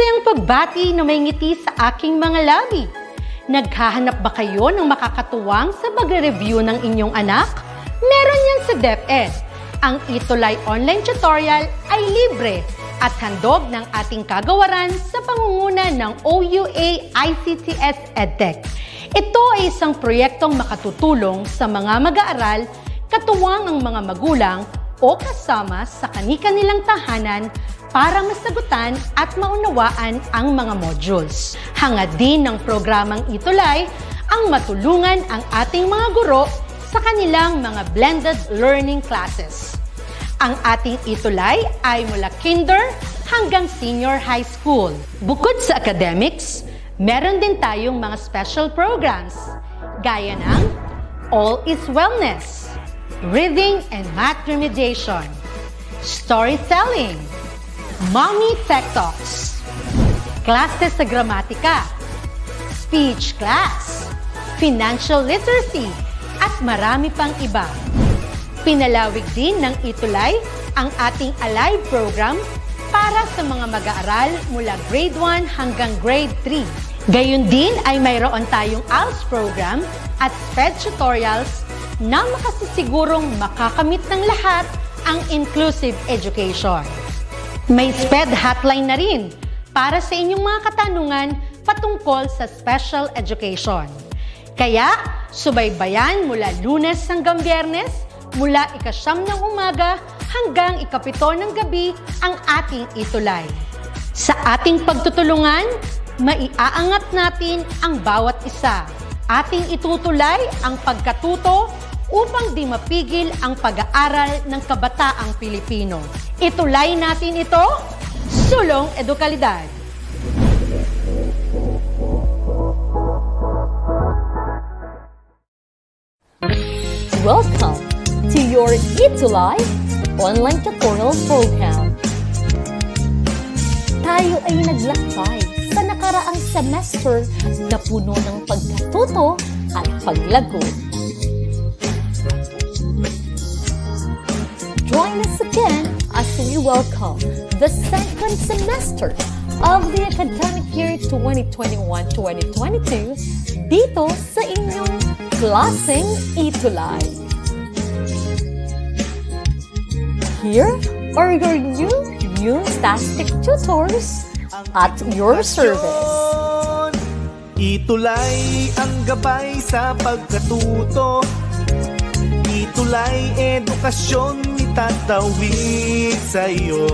Masayang pagbati na may ngiti sa aking mga labi. Naghahanap ba kayo ng makakatuwang sa pagre-review ng inyong anak? Meron yan sa DepEd. Ang ETUlay online tutorial ay libre at handog ng ating kagawaran sa pangunguna ng OUA ICTS EdTech. Ito ay isang proyektong makatutulong sa mga mag-aaral, katuwang ang mga magulang o kasama sa kani-kanilang tahanan para masagutan at maunawaan ang mga modules. Hangad din ng programang ETUlay ang matulungan ang ating mga guro sa kanilang mga blended learning classes. Ang ating ETUlay ay mula kinder hanggang senior high school. Bukod sa academics, meron din tayong mga special programs gaya ng All is Wellness, Reading and Math Remediation, Storytelling, Mommy Tech Talks, Classes sa Gramatika, Speech Class, Financial Literacy, at marami pang iba. Pinalawig din ng ETUlay ang ating Alive program para sa mga mag-aaral mula grade 1 hanggang grade 3. Gayun din ay mayroon tayong ALS program at SPED tutorials na makasisigurong makakamit ng lahat ang inclusive education. May SPED hotline na rin para sa inyong mga katanungan patungkol sa special education. Kaya, subaybayan mula Lunes hanggang Biyernes, mula 9:00 ng umaga hanggang 7:00 ng gabi ang ating ETUlay. Sa ating pagtutulungan, maiaangat natin ang bawat isa. Ating itutulay ang pagkatuto upang di mapigil ang pag-aaral ng kabataang Pilipino. Itulay natin ito, sulong edukalidad. Welcome to your ETUlay online tutorial program. Tayo ay naglakbay sa nakaraang semester na puno ng pagkatuto at paglago. Join us again as we welcome the second semester of the academic year 2021-2022 dito sa inyong klaseng ETUlay. Here are your new tastic tutors at your service. ETUlay ang gabay sa pagkatuto. ETUlay edukasyon itatawid sa'yo.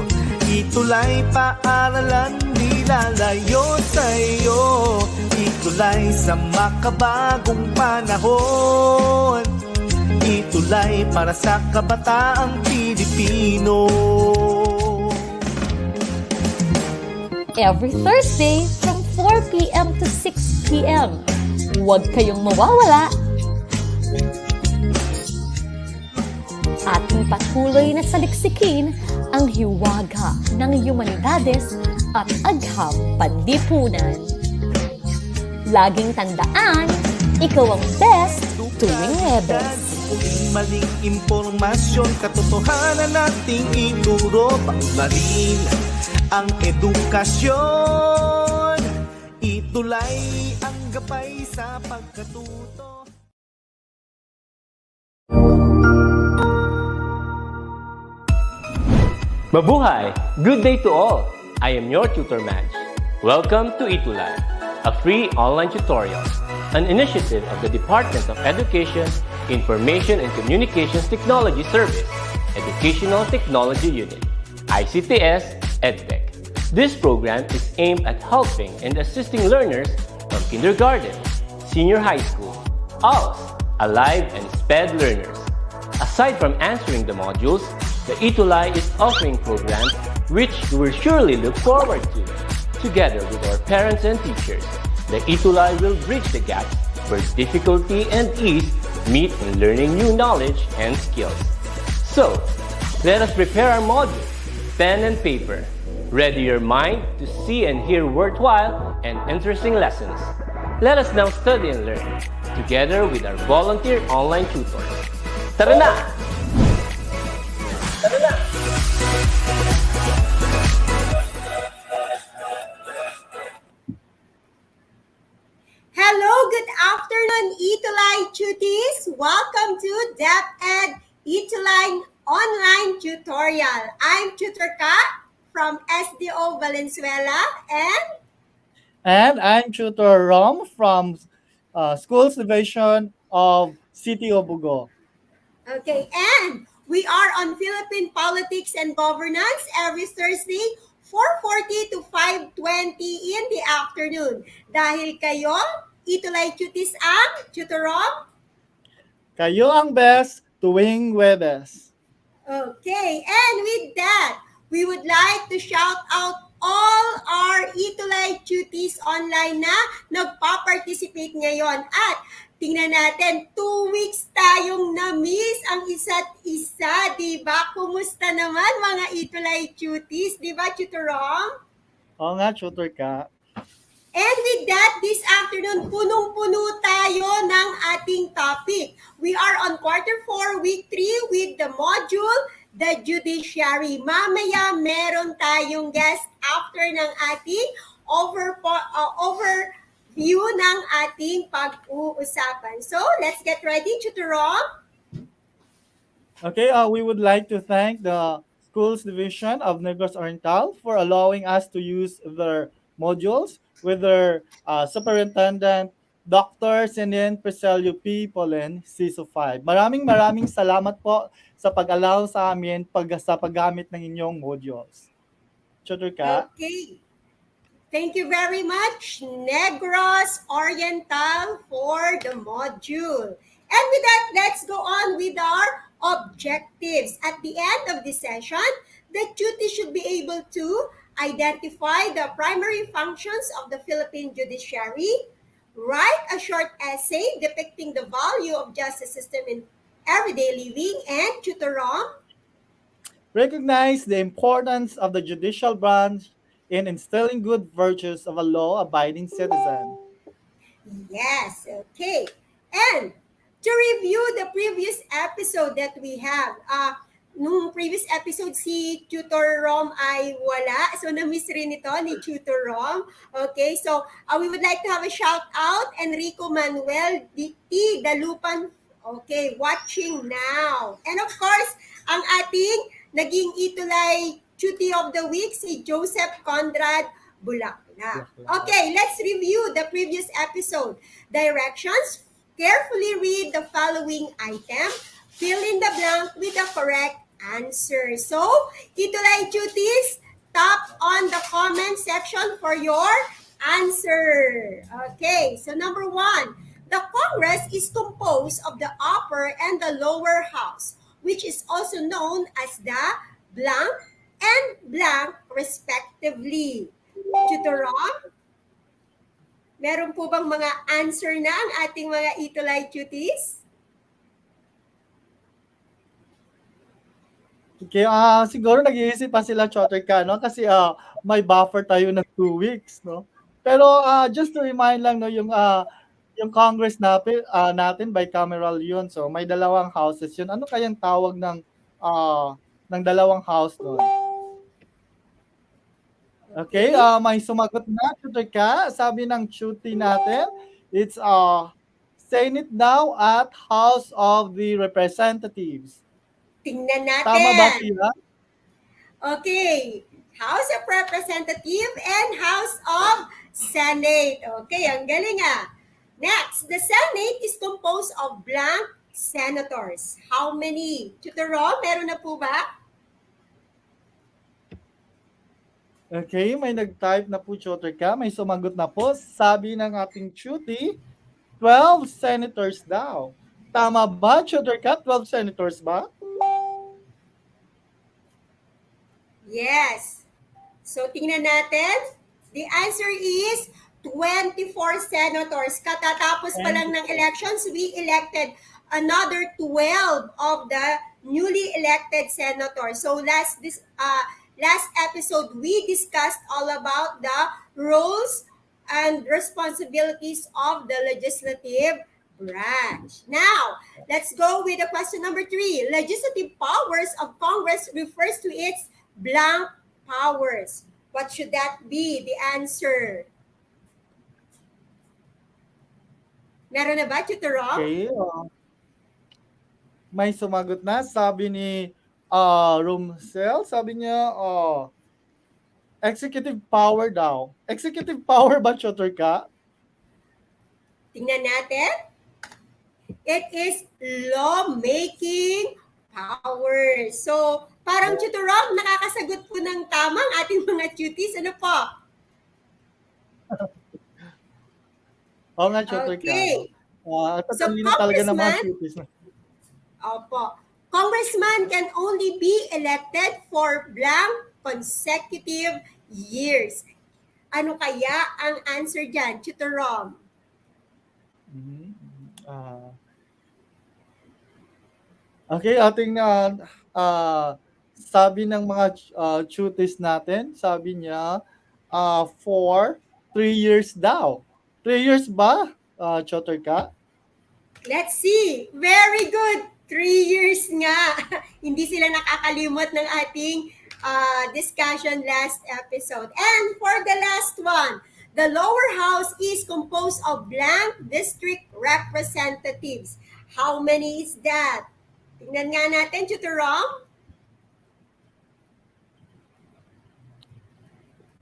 ETUlay paaralan nilalayo sa'yo. ETUlay sa makabagong panahon. ETUlay para sa kabataang Pilipino. Every Thursday from 4 p.m. to 6 p.m. Huwag kayong mawawala. Ating patuloy na saliksikin ang hiwaga ng humanidades at agham panlipunan. Laging tandaan, ikaw ang best tuwing Huwebes. Maling impormasyon, katotohanan nating ituro, paunlarin ang edukasyon. ETUlay ang gabay sa pagkatuto. Mabuhay! Good day to all! I am your tutor Madge. Welcome to ETUlay, a free online tutorial, an initiative of the Department of Education, Information and Communications Technology Service, Educational Technology Unit, ICTS EdTech. This program is aimed at helping and assisting learners from kindergarten, senior high school, ALS, Alive, and SPED learners. Aside from answering the modules, the ETUlay is offering programs which you will surely look forward to. Together with our parents and teachers, the ETUlay will bridge the gaps where difficulty and ease meet in learning new knowledge and skills. So, let us prepare our modules, pen and paper. Ready your mind to see and hear worthwhile and interesting lessons. Let us now study and learn, together with our volunteer online tutors. Tara na! Tara na! afternoon, ETUlay Tuties. Welcome to DepEd ETUlay Online Tutorial. I'm Tutor Ka from SDO Valenzuela and And I'm Tutor Rom from Schools Division of City of Bugo. okay, and we are on Philippine Politics and Governance every Thursday 4:40 to 5:20 in the afternoon. Dahil kayo, ETUlay Tuties ang Tutor Rom. Kayo ang best tuwing Webes. Okay, and with that, we would like to shout out all our ETUlay Tuties online na nagpa-participate ngayon. At tingnan natin, 2 weeks tayong na-miss ang isa't isa, di ba? Kumusta naman mga ETUlay Tuties? Di ba, Tutorong? Oo nga, Tutor ka. And with that, this afternoon, punong-puno tayo ng ating topic. We are on quarter 4, week 3 with the module, the judiciary. Mamaya, meron tayong guest after ng ating overview ng ating pag-uusapan. So, let's get ready, Tutorong. Okay, we would like to thank the Schools Division of Negros Oriental for allowing us to use their modules with their superintendent, Dr. Senien Preselio P. Polen, CISO 5. Maraming salamat po sa pag-allow sa amin sa paggamit ng inyong modules. Tutor ka? Okay. Thank you very much, Negros Oriental, for the module. And with that, let's go on with our objectives. At the end of this session, the tutor should be able to identify the primary functions of the Philippine judiciary, write a short essay depicting the value of justice system in everyday living, and Tutorong. Recognize the importance of the judicial branch in instilling good virtues of a law-abiding citizen. Yes, okay. And to review the previous episode that we have, nung previous episode si Tutor Rom ay wala. So, na-miss rin ito ni Tutor Rom. Okay, so we would like to have a shout out, Enrico Manuel T. Dalupan. Okay, watching now. And of course, ang ating naging ETUlay Tuty of the Week, si Joseph Conrad Bulaklak. Okay, let's review the previous episode. Directions: carefully read the following item. Fill in the blank with the correct answer. So, ETUlay Tuties, tap on the comment section for your answer. Okay, so number 1. The Congress is composed of the upper and the lower house, which is also known as the blank and blank respectively. Tutorong, meron po bang mga answer na ang ating mga ETUlay Tuties? Okay, siguro nag-iisip pa sila, Chotter ka, no? Kasi may buffer tayo ng 2 weeks, no? Pero just to remind lang, no, yung Congress natin bicameral yun. So may dalawang houses yun. Ano kayang tawag ng dalawang house doon? Okay, may sumagot na, Tutor ka. Sabi ng tuty natin, it's Senate daw at House of the Representatives. Tingnan natin. Tama ba sila? Okay, House of Representative and House of Senate. Okay, ang galing ah. Next, the Senate is composed of blank senators. How many? Tutor Rom, meron na po ba? Okay, may nag-type na po, Tutor ka. May sumagot na po. Sabi ng ating tuty, 12 senators daw. Tama ba, Tutor ka? 12 senators ba? Yes. So, tingnan natin. The answer is 24 senators. Katatapos pa lang ng elections, we elected another 12 of the newly elected senators. So, last episode, we discussed all about the roles and responsibilities of the legislative branch. Now, let's go with the question number 3. Legislative powers of Congress refers to its blank powers. What should that be? The answer. Meron na ba, Tutor Rom? Okay, may sumagot na. Sabi ni Rumsel, sabi niya, executive power daw. Executive power ba, Tutor ka? Tingnan natin. It is lawmaking power. So, parang Tutor Rom, nakakasagot po ng tamang ating mga cuties. Ano po? Oo nga, Tutor ka. Okay. So, Tatalino talaga ng mga Congressman, cuties. opo. Congressman can only be elected for blank consecutive years. Ano kaya ang answer dyan, Tutor Rom? Mhm. Okay, ating sabi ng mga cuties natin, sabi niya, for 3 years daw. 3 years ba, Tutor ka? Let's see. Very good. 3 years nga. Hindi sila nakakalimot ng ating discussion last episode. And for the last one, the lower house is composed of blank district representatives. How many is that? Tingnan nga natin, Tutor Rom.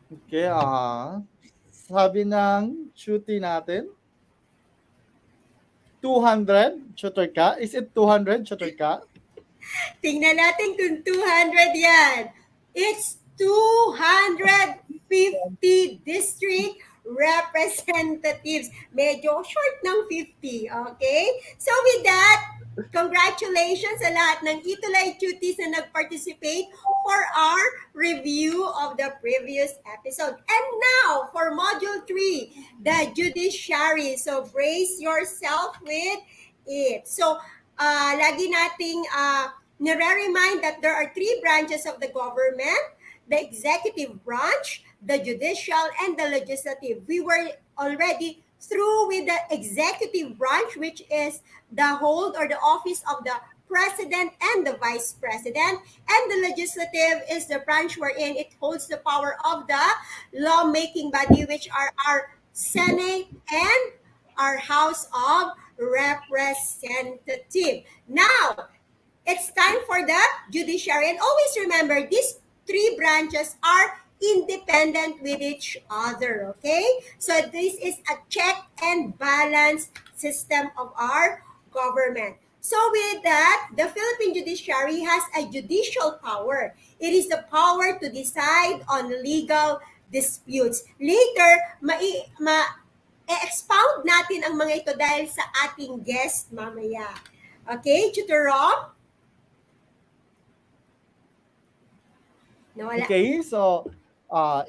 Okay, sabi ng cutie natin, 200, Tutor ka? Is it 200, Tutor ka? Tingnan natin kung 200 yan. It's 250 district representatives. Medyo short ng 50, okay? So with that, congratulations sa lahat ng ETUlay cuties na nag-participate for our review of the previous episode. And now, for Module 3, the judiciary. So brace yourself with it. So, lagi nating nire-remind that there are 3 branches of the government: the executive branch, the judicial, and the legislative. We were already through with the executive branch, which is the hold or the office of the president and the vice president. And the legislative is the branch wherein it holds the power of the lawmaking body, which are our Senate and our House of Representative. Now, it's time for the judiciary. And always remember, these 3 branches are independent with each other, okay? So this is a check and balance system of our government. So with that, the Philippine judiciary has a judicial power. It is the power to decide on legal disputes. Later, expound natin ang mga ito dahil sa ating guest mamaya. Okay, Tutor Rom? Nawala. Okay, so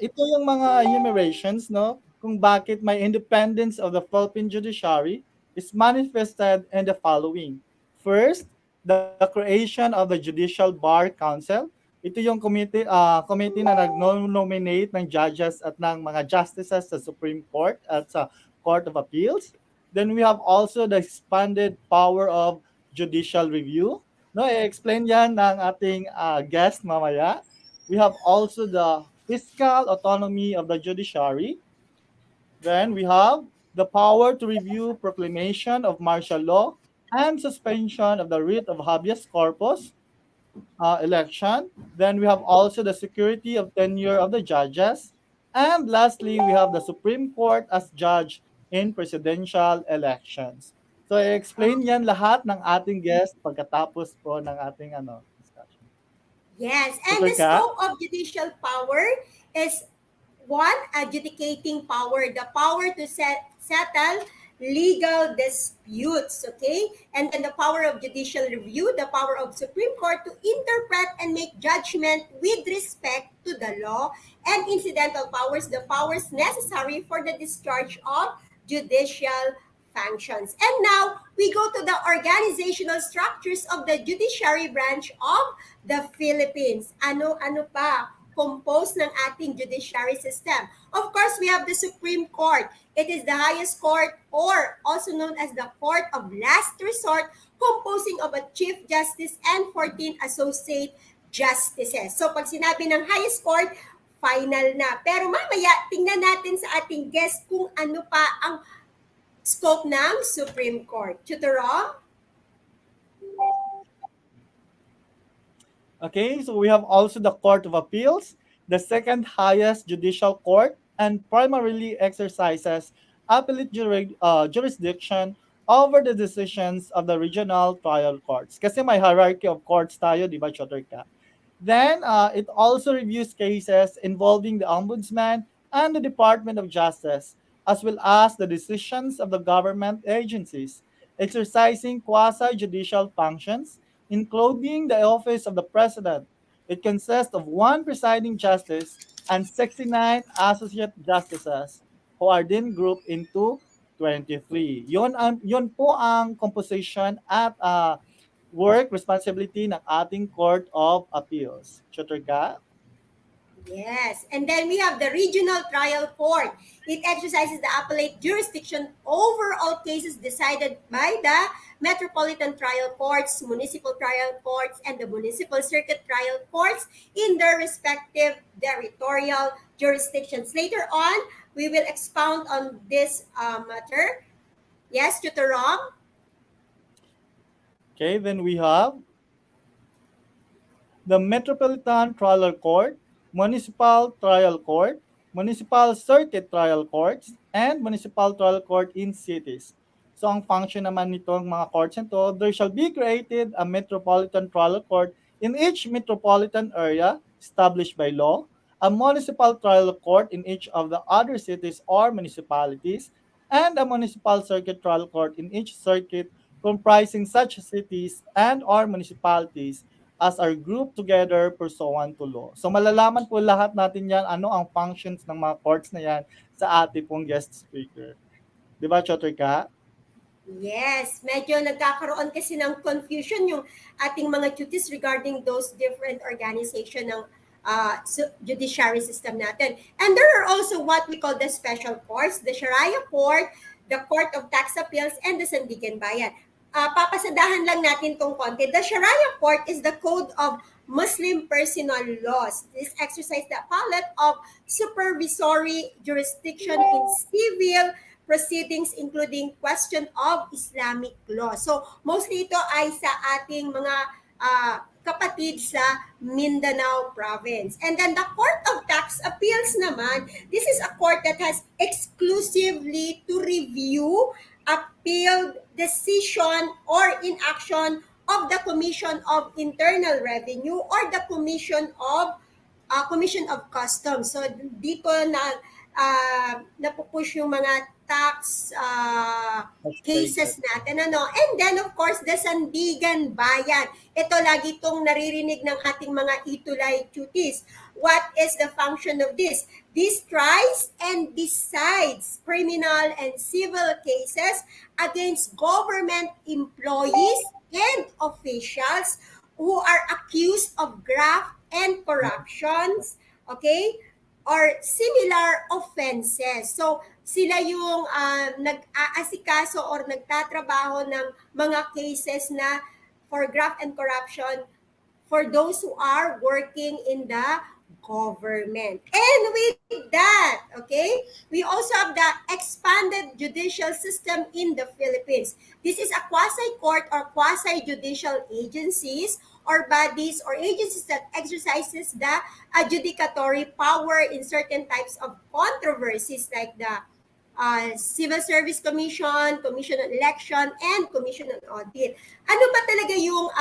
ito yung mga enumerations, no, kung bakit may independence of the Philippine judiciary is manifested in the following. First, the creation of the Judicial Bar Council. Ito yung committee na nag-nominate ng judges at ng mga justices sa Supreme Court at sa Court of Appeals. Then we have also the expanded power of judicial review. No, i-explain yan ng ating guest mamaya. We have also the fiscal autonomy of the judiciary. Then we have the power to review proclamation of martial law and suspension of the writ of habeas corpus election. Then we have also the security of tenure of the judges. And lastly, we have the Supreme Court as judge in presidential elections. So, i-explain yan lahat ng ating guest pagkatapos po ng ating discussion. Yes, and Tutor the ka? scope of judicial power is 1, adjudicating power, the power to settle legal disputes, okay? And then the power of judicial review, the power of Supreme Court to interpret and make judgment with respect to the law, and incidental powers, the powers necessary for the discharge of judicial functions. And now, we go to the organizational structures of the judiciary branch of the Philippines. Ano pa composed ng ating judiciary system? Of course, we have the Supreme Court. It is the highest court, or also known as the court of last resort, composing of a Chief Justice and 14 associate justices. So pag sinabi ng highest court, final na. Pero mamaya, tingnan natin sa ating guest kung ano pa ang scope ng Supreme Court. Tutor Rom? Okay, so we have also the Court of Appeals, the second highest judicial court, and primarily exercises appellate jurisdiction over the decisions of the regional trial courts. Kasi may hierarchy of courts tayo, di ba, Choterka? Then, it also reviews cases involving the Ombudsman and the Department of Justice, as well as the decisions of the government agencies, exercising quasi-judicial functions, including the office of the President. It consists of one presiding justice and 69 associate justices who are then grouped into 23. Yun po ang composition at work responsibility ng ating Court of Appeals. Choterka? Yes. And then we have the Regional Trial Court. It exercises the appellate jurisdiction over all cases decided by the Metropolitan Trial Courts, Municipal Trial Courts, and the Municipal Circuit Trial Courts in their respective territorial jurisdictions. Later on, we will expound on this matter. Yes, Tutor Rom? Okay, then we have the Metropolitan Trial Court, Municipal Trial Court, Municipal Circuit Trial Courts, and Municipal Trial Court in cities. So ang function naman nitong mga courts nito, there shall be created a Metropolitan Trial Court in each metropolitan area established by law, a Municipal Trial Court in each of the other cities or municipalities, and a Municipal Circuit Trial Court in each circuit comprising such cities and or municipalities as are grouped together pursuant to law. So malalaman po lahat natin yan, ano ang functions ng mga courts na yan sa ating pong guest speaker. Di ba, Choterka? Yes, medyo nagkakaroon kasi ng confusion yung ating mga duties regarding those different organization ng judiciary system natin. And there are also what we call the special courts, the Sharia Court, the Court of Tax Appeals, and the Sandigan Bayan. Papasadahan lang natin tong konti. The Sharia Court is the code of Muslim personal laws. This exercise the palette of supervisory jurisdiction in civil proceedings including question of Islamic law. So, mostly ito ay sa ating mga kapatid sa Mindanao province. And then the Court of Tax Appeals naman, this is a court that has exclusively to review appealed decision or inaction of the Commission of Internal Revenue or the Commission of Customs. So dito na napupush yung mga tax cases natin. And then of course, the Sandigan Bayan. Ito lagi itong naririnig ng ating mga ETUlay duties. What is the function of this? This tries and decides criminal and civil cases against government employees and officials who are accused of graft and corruptions, okay, or similar offenses. So, sila yung nag-aasikaso or nagtatrabaho ng mga cases na for graft and corruption for those who are working in the government. And with that, okay, we also have the expanded judicial system in the Philippines. This is a quasi-court or quasi-judicial agencies or bodies or agencies that exercises the adjudicatory power in certain types of controversies like the Civil Service Commission, Commission on Election, and Commission on Audit. Ano ba talaga yung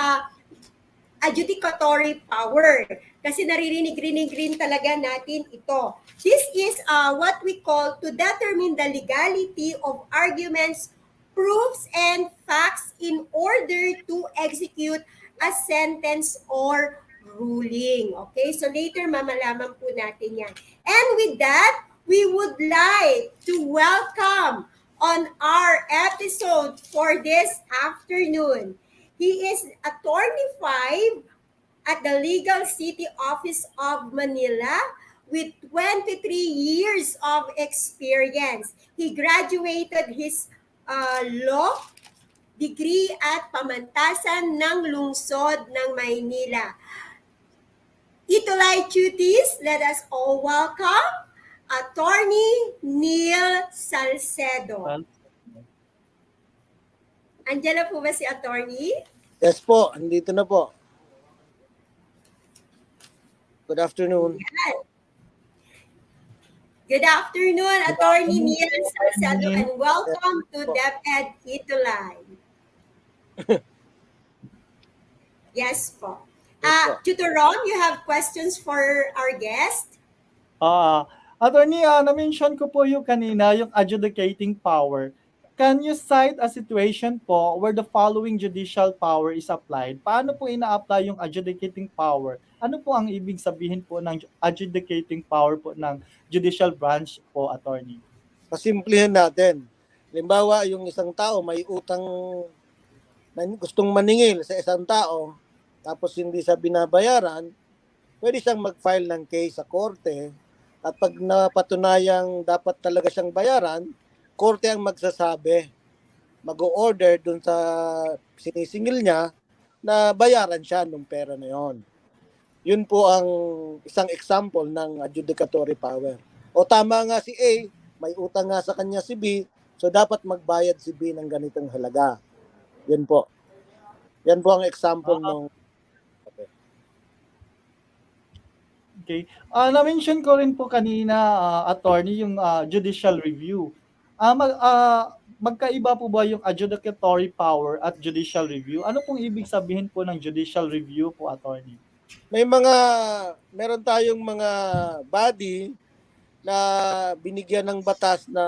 adjudicatory power? Kasi naririnig-rinig rin talaga natin ito. This is what we call to determine the legality of arguments, proofs, and facts in order to execute a sentence or ruling. Okay, so later mamalaman po natin yan. And with that, we would like to welcome on our episode for this afternoon. He is Attorney 5 at the Legal City Office of Manila with 23 years of experience. He graduated his law degree at Pamantasan ng Lungsod ng Maynila. ETUlay duties, let us all welcome Attorney Neil Salcedo. Andyan na po ba si attorney? Yes po, andito na po. Good afternoon. Good afternoon, Attorney Mian Salcedo, Attorney. and welcome to po. DepEd ETUlay. Yes po. Yes po. Tutor Rom, you have questions for our guest? Attorney, na-mention ko po yung kanina, yung adjudicating power. Can you cite a situation po where the following judicial power is applied? Paano po ina-apply yung adjudicating power? Ano po ang ibig sabihin po ng adjudicating power po ng judicial branch po, attorney? Pasimplihan natin. Halimbawa, yung isang tao may utang na gustong maningil sa isang tao, tapos hindi siya binabayaran, pwede siyang mag-file ng case sa korte, at pag napatunayang dapat talaga siyang bayaran, korte ang magsasabi, mag-o-order dun sa sinisingil niya na bayaran siya ng pera na yon. Yun po ang isang example ng adjudicatory power. O tama nga si A, may utang nga sa kanya si B, so dapat magbayad si B ng ganitong halaga. Yun po. Yan po ang example ng... Okay. Na-mention ko rin po kanina, attorney, yung judicial review. Magkaiba po ba yung adjudicatory power at judicial review? Ano pong ibig sabihin po ng judicial review po, attorney? Meron tayong mga body na binigyan ng batas na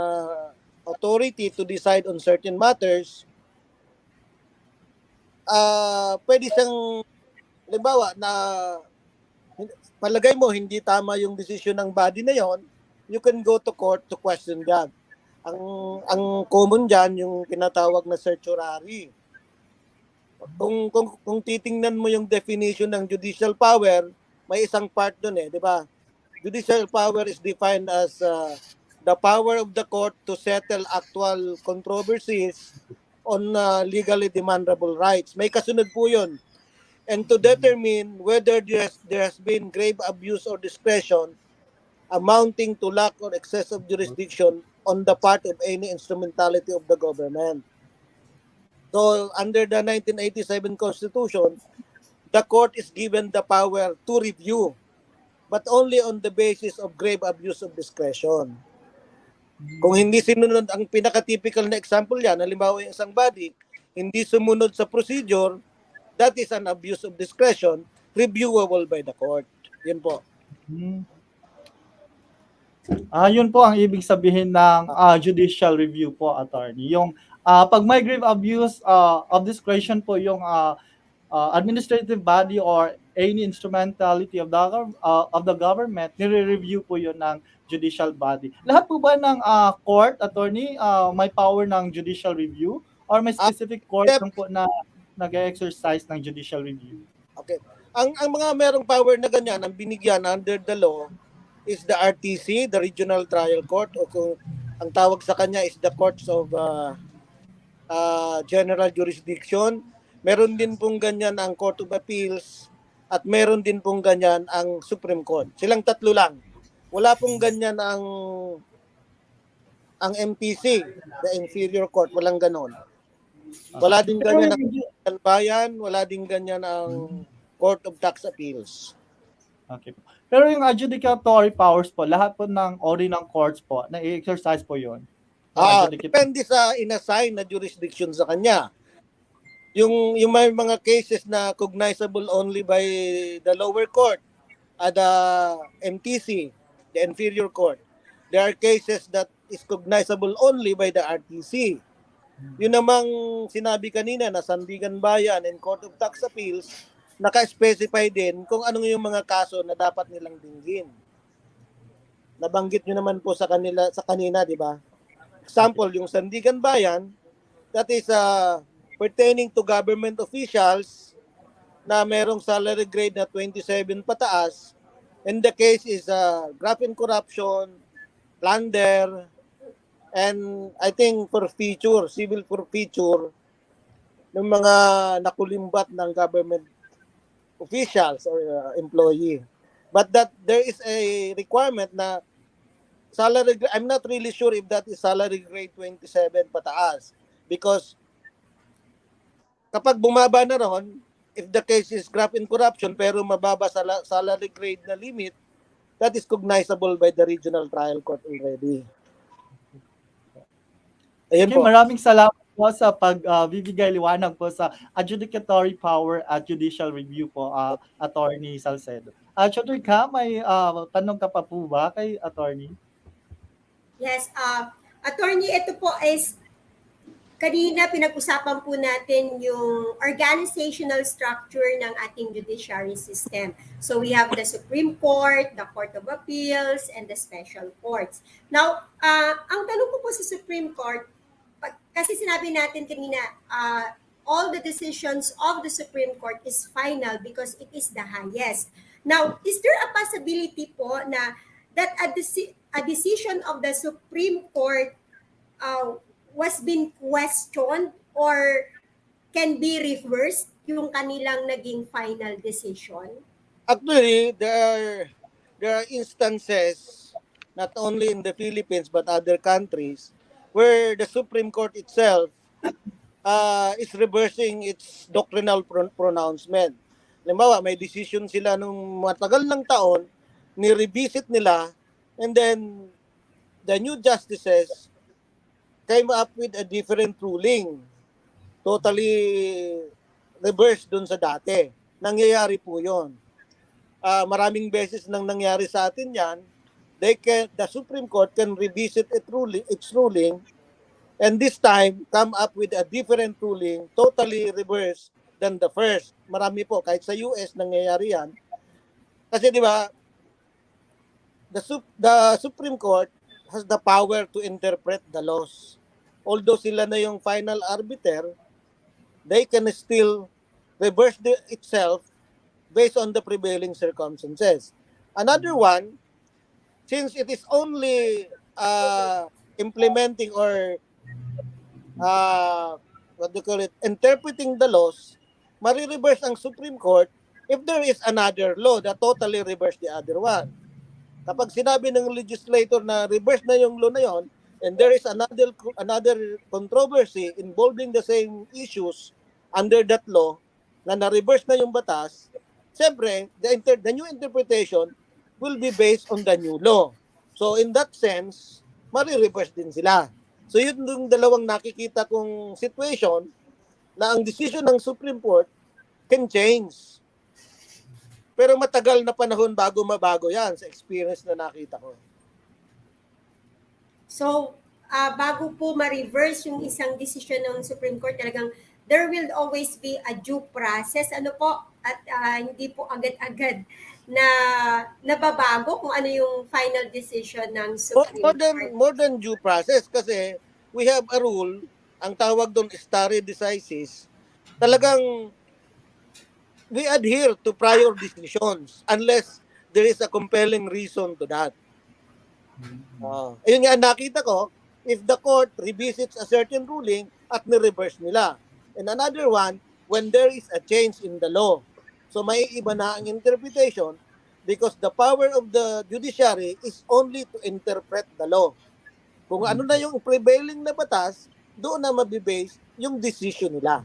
authority to decide on certain matters. Pwede siyang, halimbawa, na palagay mo hindi tama yung decision ng body na yon, you can go to court to question that. Ang common diyan yung tinatawag na certiorari. Kung titingnan mo yung definition ng judicial power, may isang part doon di ba? Judicial power is defined as the power of the court to settle actual controversies on legally demandable rights. May kasunod po 'yon. And to determine whether there has been grave abuse or discretion amounting to lack or excess of jurisdiction on the part of any instrumentality of the government. So, under the 1987 Constitution, the court is given the power to review, but only on the basis of grave abuse of discretion. Kung hindi sinunod, ang pinaka-typical na example yan, halimbawa yung isang body, hindi sumunod sa procedure, that is an abuse of discretion, reviewable by the court. Yun po. Yun po ang ibig sabihin ng judicial review po, attorney. Yung pag may grave abuse of discretion po yung administrative body or any instrumentality of the government, nire-review po yun ng judicial body. Lahat po ba ng court, attorney, may power ng judicial review or may specific court lang po na nag-exercise ng judicial review? Okay. Ang mga merong power na ganyan, ang binigyan under the law, is the RTC, the Regional Trial Court, o kung ang tawag sa kanya is the Courts of General Jurisdiction. Meron din pong ganyan ang Court of Appeals at meron din pong ganyan ang Supreme Court. Silang tatlo lang. Wala pong ganyan ang MTC, the Inferior Court, walang ganon. Wala din ganyan ang bayan, wala din ganyan ang Court of Tax Appeals. Okay. Pero yung adjudicatory powers po, lahat po ng ori ng courts po, na-exercise po yun? Depende sa inassign na jurisdiction sa kanya. Yung may mga cases na cognizable only by the lower court, the MTC, the inferior court. There are cases that is cognizable only by the RTC. Yun namang sinabi kanina na Sandigan Bayan and Court of Tax Appeals, naka-specify din kung anong yung mga kaso na dapat nilang dinggin. Nabanggit nyo naman po sa kanina, di ba? Example, yung Sandigan Bayan, that is pertaining to government officials na merong salary grade na 27 pataas, and the case is graft and corruption, plunder, and I think forfeiture, civil forfeiture ng mga nakulimbat ng government officials or employee. But that there is a requirement na salary, I'm not really sure if that is salary grade 27 pataas, because kapag bumaba na ron, if the case is graft and corruption pero mababa sa salary grade na limit, that is cognizable by the regional trial court already. Ayun Okay, po. maraming salamat po sa pagbibigay liwanag po sa adjudicatory power at judicial review po, Attorney Salcedo. Tutor ka, may tanong ka pa po ba kay Attorney? Yes, attorney, ito po is kanina pinag-usapan po natin yung organizational structure ng ating judiciary system. So we have the Supreme Court, the Court of Appeals, and the Special Courts. Now, ang tanong ko po sa Supreme Court, kasi sinabi natin kanina, all the decisions of the Supreme Court is final because it is the highest. Now, is there a possibility po na that a decision of the Supreme Court was been questioned or can be reversed yung kanilang naging final decision? Actually, there are instances, not only in the Philippines but other countries, where the Supreme Court itself is reversing its doctrinal pronouncement. Halimbawa, may decision sila nung matagal ng taon, ni-revisit nila, and then the new justices came up with a different ruling. Totally reverse dun sa dati. Nangyayari po yun. Maraming beses nang nangyari sa atin yan. The Supreme Court can revisit its ruling, and this time come up with a different ruling, totally reverse than the first. Marami po, kahit sa US nangyayari yan. Kasi di ba, the Supreme Court has the power to interpret the laws. Although sila na yung final arbiter, they can still reverse itself based on the prevailing circumstances. Another one, since it is only implementing or interpreting the laws, marireverse ang Supreme Court if there is another law that totally reverse the other one. Kapag sinabi ng legislator na reverse na yung law na yon, and there is another controversy involving the same issues under that law na na-reverse na yung batas, siyempre, the new interpretation will be based on the new law. So in that sense, mari-reverse din sila. So yun yung dalawang nakikita kong situation na ang decision ng Supreme Court can change. Pero matagal na panahon bago mabago yan sa experience na nakita ko. So, bago po ma-reverse yung isang decision ng Supreme Court, talagang there will always be a due process. Ano po? At hindi po agad-agad na nababago kung ano yung final decision ng Supreme Court. More than due process kasi we have a rule, ang tawag doon stare decisis, talagang we adhere to prior decisions unless there is a compelling reason to that. Ayun nga nakita ko, if the court revisits a certain ruling at ni-reverse nila. And another one, when there is a change in the law. So may iba na ang interpretation because the power of the judiciary is only to interpret the law. Kung ano na yung prevailing na batas, doon na mabibase yung decision nila.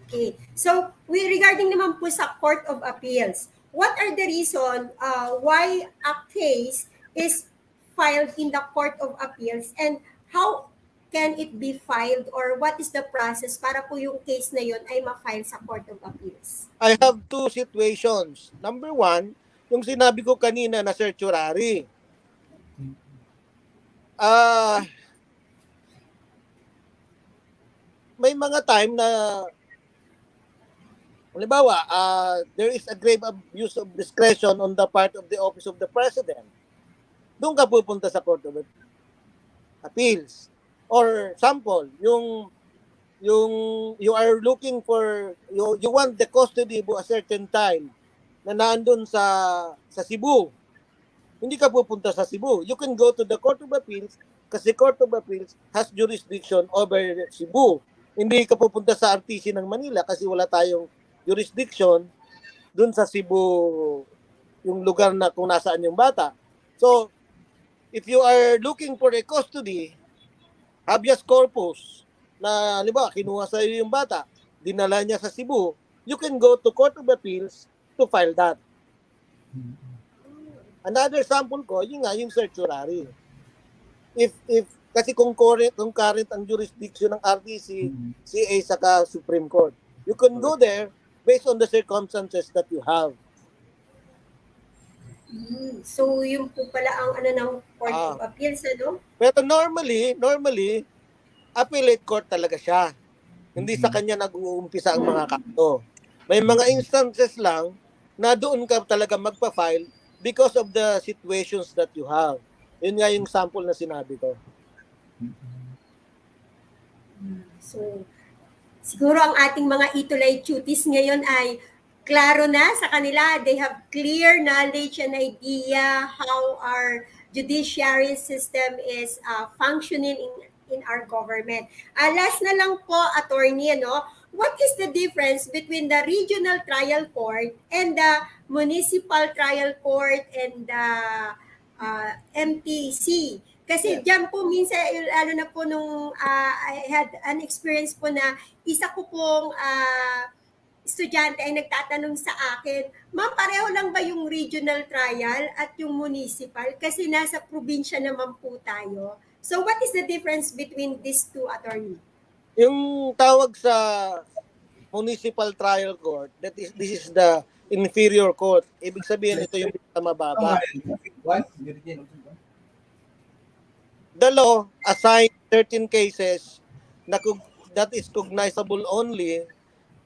Okay. So, regarding naman po sa Court of Appeals, what are the reason why a case is filed in the Court of Appeals and how can it be filed or what is the process para po yung case na yun ay ma-file sa Court of Appeals? I have two situations. Number one, yung sinabi ko kanina na certiorari. May mga time na halimbawa, there is a grave abuse of discretion on the part of the Office of the President. Doon ka pupunta sa Court of Appeals. Or sample, yung you are looking for, you want the custody for a certain time na naandun sa Cebu. Hindi ka pupunta sa Cebu. You can go to the Court of Appeals kasi Court of Appeals has jurisdiction over Cebu. Hindi ka pupunta sa RTC ng Manila kasi wala tayong jurisdiction dun sa Cebu, yung lugar na kung nasaan yung bata. So, if you are looking for a custody, habeas corpus, na halimbawa kinuha sa iyo yung bata, dinala niya sa Cebu, you can go to Court of Appeals to file that. Another sample ko, yun nga, yung certiorari. If kasi kung current ang jurisdiction ng RTC, CA saka Supreme Court, you can go there based on the circumstances that you have. So, yun po pala ang ano ng Court of Appeals, ano? Pero normally, appellate court talaga siya. Hindi sa kanya nag-uumpisa ang mga kaso. May mga instances lang na doon ka talaga magpa-file because of the situations that you have. Yun nga yung sample na sinabi ko. So, siguro ang ating mga ETUlay tuties ngayon ay klaro na sa kanila. They have clear knowledge and idea how our judiciary system is functioning in our government. Last na lang po, attorney, ano, what is the difference between the regional trial court and the municipal trial court and the MTC? Kasi diyan po minsan, lalo na po nung I had an experience po na isa ko pong estudyante ay nagtatanong sa akin, ma'am, pareho lang ba yung regional trial at yung municipal? Kasi nasa probinsya naman po tayo. So what is the difference between these two, attorney? Yung tawag sa municipal trial court, this is the inferior court. Ibig sabihin ito yung mababa. The law assigns certain cases that is cognizable only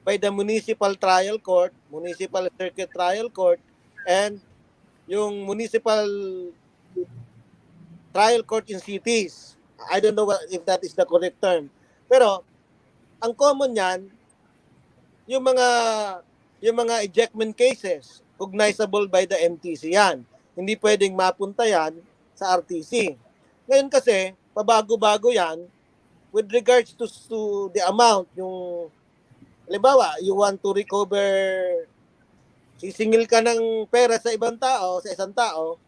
by the municipal trial court, municipal circuit trial court, and yung municipal trial court in cities. I don't know if that is the correct term. Pero ang common yan, yung mga ejectment cases, cognizable by the MTC yan. Hindi pwedeng mapunta yan sa RTC. Ngayon kasi, pabago-bago yan with regards to the amount. Yung, halimbawa, you want to recover, sisingil ka ng pera sa ibang tao, sa isang tao,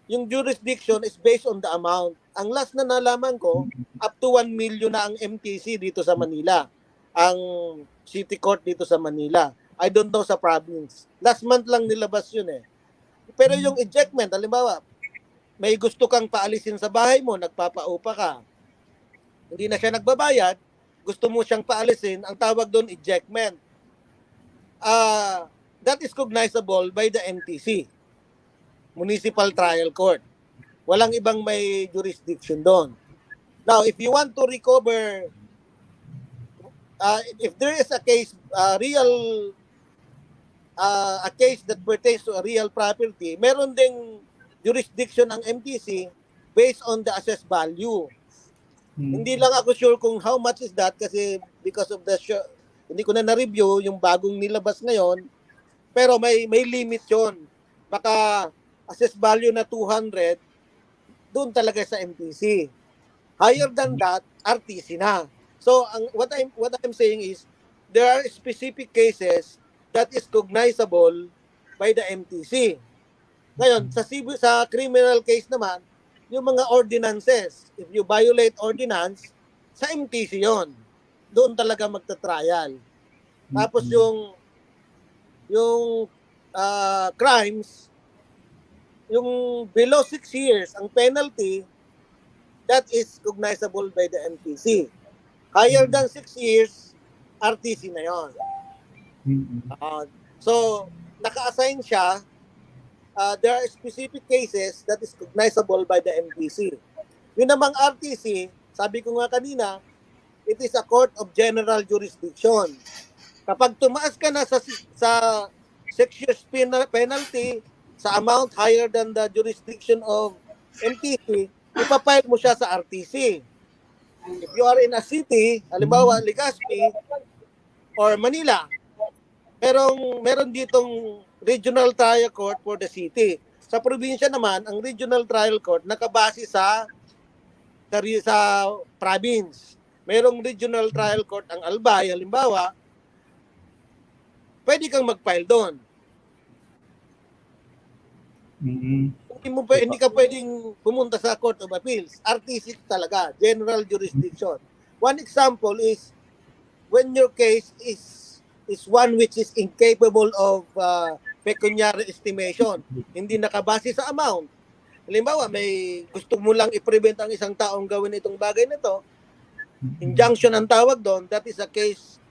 yung jurisdiction is based on the amount. Ang last na nalaman ko, up to 1 million na ang MTC dito sa Manila. Ang city court dito sa Manila. I don't know sa province. Last month lang nilabas yun eh. Pero yung ejectment, halimbawa, may gusto kang paalisin sa bahay mo, nagpapaupa ka. Hindi na siya nagbabayad, gusto mo siyang paalisin, ang tawag doon ejectment. That is cognizable by the MTC, Municipal Trial Court. Walang ibang may jurisdiction doon. Now, if you want to recover, if there is a case, a case that pertains to a real property, meron ding jurisdiction ng MTC based on the assessed value. Hindi lang ako sure kung how much is that kasi because of the hindi ko na na-review yung bagong nilabas ngayon, pero may limit yon. Baka assessed value na 200, doon talaga sa MTC. Higher than that, RTC na. So what I'm saying is there are specific cases that is cognizable by the MTC. Ngayon, sa criminal case naman, yung mga ordinances, if you violate ordinance, sa MTC yon. Doon talaga magta-trial. Tapos yung crimes, yung below 6 years, ang penalty, that is cognizable by the MTC. Higher than 6 years, RTC na yon. So, naka-assign siya. There are specific cases that is cognizable by the MTC. Yun namang RTC, sabi ko nga kanina, it is a court of general jurisdiction. Kapag tumaas ka na sa 6 years penalty, sa amount higher than the jurisdiction of MTC, ipapile mo siya sa RTC. If you are in a city, halimbawa Legazpi or Manila, meron ditong regional trial court for the city. Sa probinsya naman, ang regional trial court nakabase sa province. Merong regional trial court ang Albay, halimbawa, pwede kang mag-file doon. Hindi ka pwedeng pumunta sa Court of Appeals. RTC talaga, general jurisdiction. One example is when your case is one which is incapable of pecuniary estimation, hindi nakabase sa amount. Halimbawa, may gusto mo lang i-prevent ang isang taong gawin itong bagay na to, injunction ang tawag doon, that is a case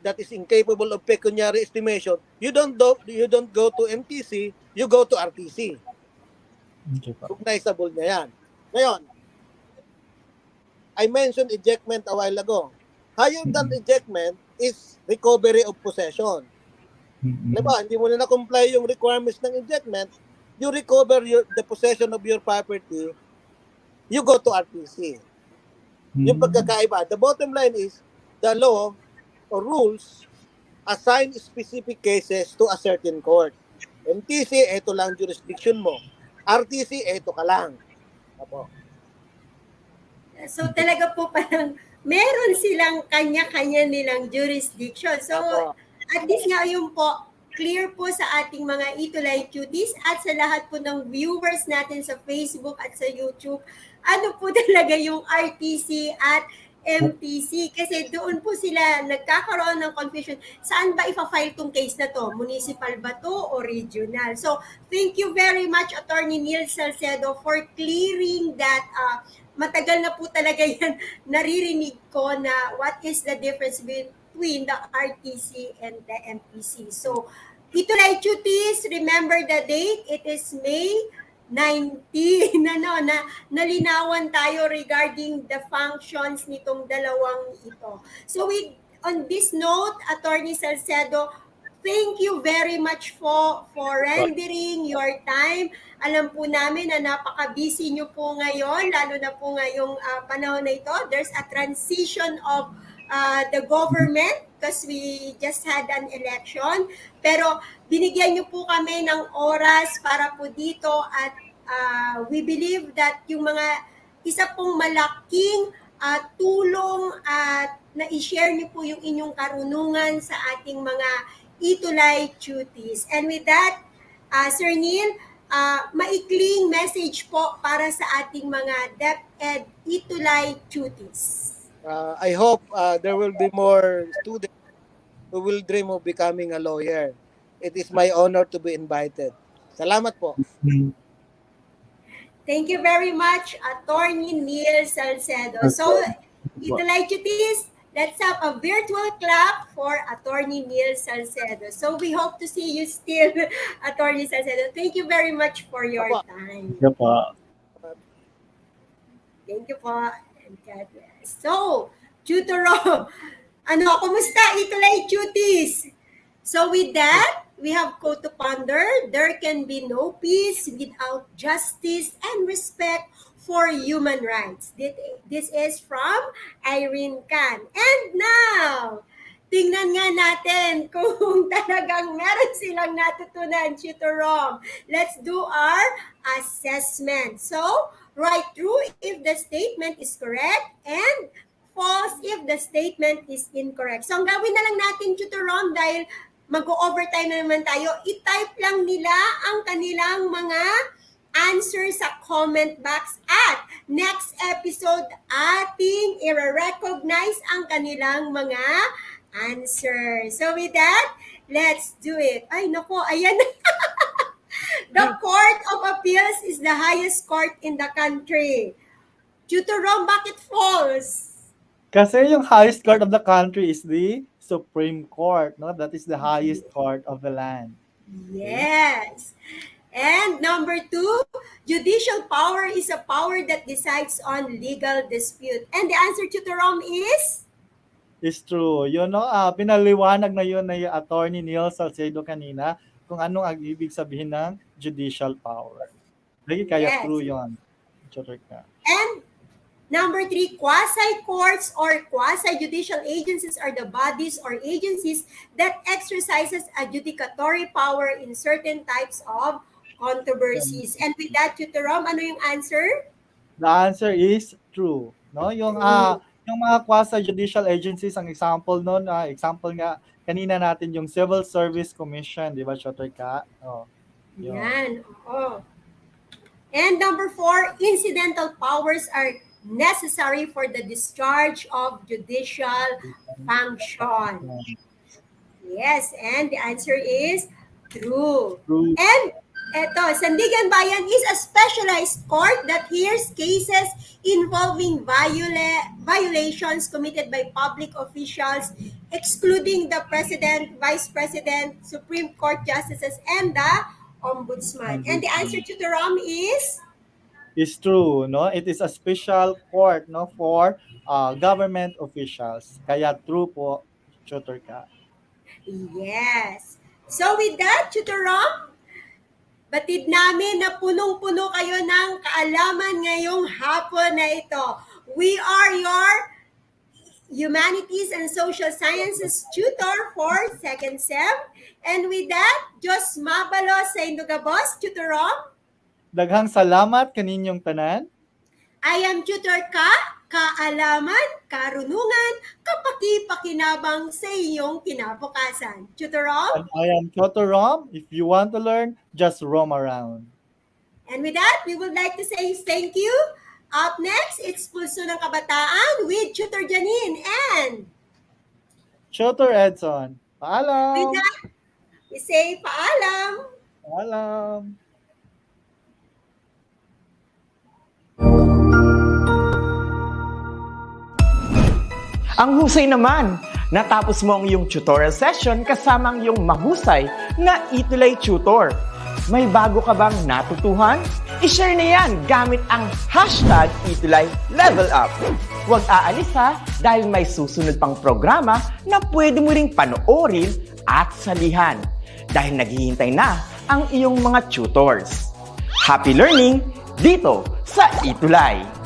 that is incapable of pecuniary estimation. You don't go to MTC, you go to RTC. Okay po. Recognizable na yan. Ngayon, I mentioned ejectment a while ago. Higher than ejectment is recovery of possession. Diba, hindi mo na na-comply yung requirements ng ejectment, you recover the possession of your property, you go to RTC. Yung pagkakaiba. The bottom line is, the law or rules assign specific cases to a certain court. MTC, eto lang jurisdiction mo. RTC, eto ka lang. Apo. So talaga po parang meron silang kanya-kanya nilang jurisdiction. So Apo. at least nga yun po, clear po sa ating mga ETUlay cuties at sa lahat po ng viewers natin sa Facebook at sa YouTube, ano po talaga yung RTC at MTC kasi doon po sila nagkakaroon ng confusion. Saan ba ipa-file tong case na to? Municipal ba to o regional? So, thank you very much, Attorney Neil Salcedo, for clearing that. Matagal na po talaga yan naririnig ko na what is the difference between the RTC and the MTC. So, ETUlay cuties, remember the date. It is May 19 na nalinawan tayo regarding the functions nitong dalawang ito. So on this note, Attorney Salcedo, thank you very much for rendering your time. Alam po namin na napaka-busy nyo po ngayon, lalo na po ngayong panahon na ito. There's a transition of the government because we just had an election. Pero binigyan niyo po kami ng oras para po dito at we believe that yung mga isa pong malaking tulong at na-share niyo po yung inyong karunungan sa ating mga ETUlay cuties. And with that, Sir Neil, maikling message po para sa ating mga DepEd ETUlay cuties. I hope there will be more students who will dream of becoming a lawyer. It is my honor to be invited. Salamat po. Thank you very much, Attorney Neil Salcedo. So, ETUlay cuties, let's have a virtual clap for Attorney Neil Salcedo. So, we hope to see you still, Attorney Salcedo. Thank you very much for your time. Sige po. Thank you po. And God bless. So, Tutor Rob, kumusta ETUlay cuties? So with that, we have quote to ponder, there can be no peace without justice and respect for human rights. This is from Irene Can. And now, tingnan nga natin kung talagang meron silang natutunan, Tutor Rob. Let's do our assessment. So, right through if the statement is correct and false if the statement is incorrect. So, ang gawin na lang natin, Tutor Rob, dahil mag-overtime na naman tayo, i-type lang nila ang kanilang mga answer sa comment box at next episode ating i-recognize ang kanilang mga answer. So with that, let's do it. Ay, nako, ayan. The Court of Appeals is the highest court in the country. Tutor Rob, bakit false? Kasi yung highest court of the country is the Supreme Court, no? That is the highest court of the land. Yes. And number 2, judicial power is a power that decides on legal dispute. And the answer, Tutor Rob, is? Is true. Yun, no? Pinaliwanag na yun na yung Attorney Neil Salcedo kanina kung anong ang ibig sabihin ng judicial power. Kaya Yes. true yun. Tutor ka. And number 3, quasi-courts or quasi-judicial agencies are the bodies or agencies that exercises adjudicatory power in certain types of controversies. And with that, Tutor Rob, ano yung answer? The answer is true. No? Yung mga quasi-judicial agencies, ang example noon, example nga, kanina natin yung Civil Service Commission, di ba, Tutor ka? Oh, yun. Yan, oo. And number 4, incidental powers are necessary for the discharge of judicial function. Yes, and the answer is true. True. And eto, Sandigan Bayan is a specialized court that hears cases involving violations committed by public officials, excluding the President, Vice President, Supreme Court Justices, and the Ombudsman. And the answer to the Ram is? Is true, no? It is a special court, no, for government officials. Kaya true po, tutor ka. Yes. So with that, Tutor Ram, batid namin na punong-puno kayo ng kaalaman ngayong hapon na ito. We are your Humanities and Social Sciences tutor for second sem. And with that, Diyos mabalo sa Indugabos, Tutor Ram. Daghang salamat kaninyong tanan. I am Tutor Ka, kaalaman, karunungan, kapaki-pakinabang sa iyong kinabukasan. Tutor Ram. And I am Tutor Rom. If you want to learn, just roam around. And with that, we would like to say thank you. Up next, it's Pulso ng Kabataan with Tutor Janine and Tutor Edson. with Paalam. that, we say paalam. Paalam. Ang husay naman! Natapos mo ang iyong tutorial session kasama ang iyong mahusay na ETUlay tutor. May bago ka bang natutuhan? I-share na yan gamit ang hashtag #ETUlayLevelUp. Huwag aalis ha dahil may susunod pang programa na pwede mo ring panoorin at salihan dahil naghihintay na ang iyong mga tutors. Happy learning dito sa ETUlay!